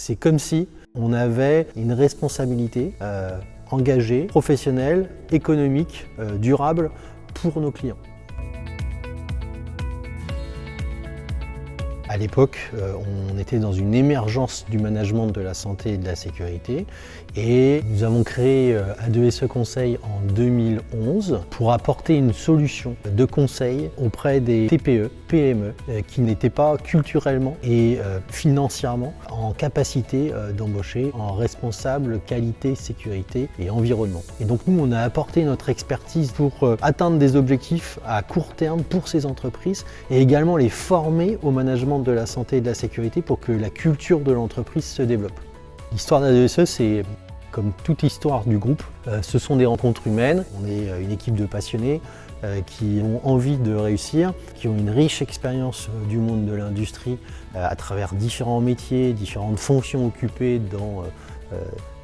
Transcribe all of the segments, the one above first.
C'est comme si on avait une responsabilité engagée, professionnelle, économique, durable pour nos clients. À l'époque, on était dans une émergence du management de la santé et de la sécurité et nous avons créé A2SE Conseil en 2011 pour apporter une solution de conseil auprès des TPE, PME qui n'étaient pas culturellement et financièrement en capacité d'embaucher en responsable qualité, sécurité et environnement. Et donc nous, on a apporté notre expertise pour atteindre des objectifs à court terme pour ces entreprises et également les former au management de la santé et de la sécurité pour que la culture de l'entreprise se développe. L'histoire d'A2SE, c'est comme toute histoire du groupe, ce sont des rencontres humaines. On est une équipe de passionnés qui ont envie de réussir, qui ont une riche expérience du monde de l'industrie à travers différents métiers, différentes fonctions occupées dans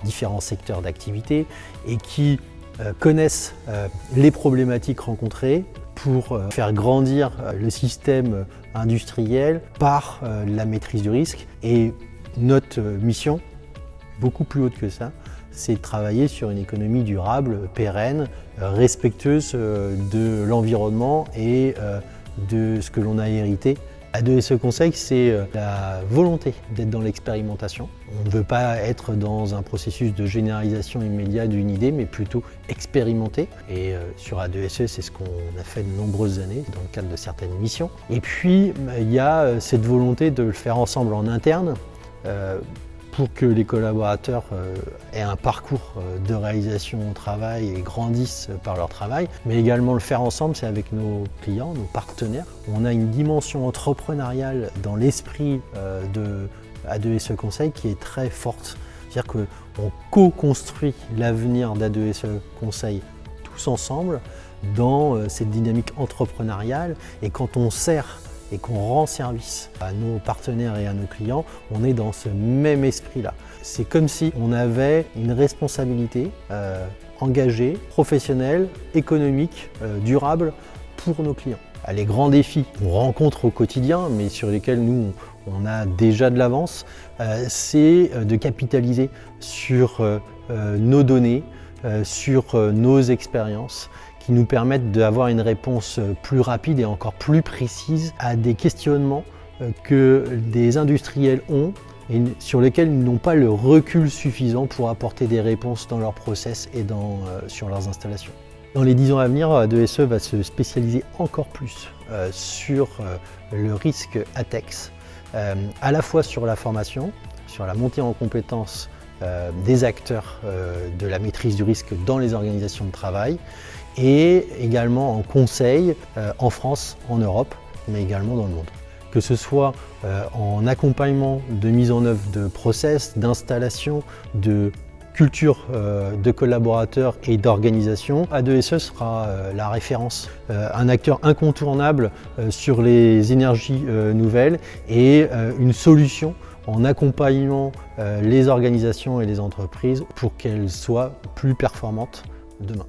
différents secteurs d'activité et qui connaissent les problématiques rencontrées pour faire grandir le système industriel par la maîtrise du risque. Et notre mission, beaucoup plus haute que ça, c'est de travailler sur une économie durable, pérenne, respectueuse de l'environnement et de ce que l'on a hérité. A2SE Conseil, c'est la volonté d'être dans l'expérimentation. On ne veut pas être dans un processus de généralisation immédiate d'une idée, mais plutôt expérimenter. Et sur A2SE, c'est ce qu'on a fait de nombreuses années dans le cadre de certaines missions. Et puis, il y a cette volonté de le faire ensemble en interne pour que les collaborateurs aient un parcours de réalisation au travail et grandissent par leur travail, mais également le faire ensemble, c'est avec nos clients, nos partenaires. On a une dimension entrepreneuriale dans l'esprit de A2SE Conseil qui est très forte. C'est-à-dire qu'on co-construit l'avenir d'A2SE Conseil tous ensemble dans cette dynamique entrepreneuriale, et quand on sert et qu'on rend service à nos partenaires et à nos clients, on est dans ce même esprit-là. C'est comme si on avait une responsabilité engagée, professionnelle, économique, durable pour nos clients. Les grands défis qu'on rencontre au quotidien, mais sur lesquels nous, on a déjà de l'avance, c'est de capitaliser sur nos données, sur nos expériences, qui nous permettent d'avoir une réponse plus rapide et encore plus précise à des questionnements que des industriels ont et sur lesquels ils n'ont pas le recul suffisant pour apporter des réponses dans leurs process et sur leurs installations. Dans les 10 ans à venir, A2SE va se spécialiser encore plus sur le risque ATEX, à la fois sur la formation, sur la montée en compétences des acteurs de la maîtrise du risque dans les organisations de travail, et également en conseil en France, en Europe, mais également dans le monde. Que ce soit en accompagnement de mise en œuvre de process, d'installation, de culture de collaborateurs et d'organisation, A2SE sera la référence, un acteur incontournable sur les énergies nouvelles et une solution en accompagnant les organisations et les entreprises pour qu'elles soient plus performantes demain.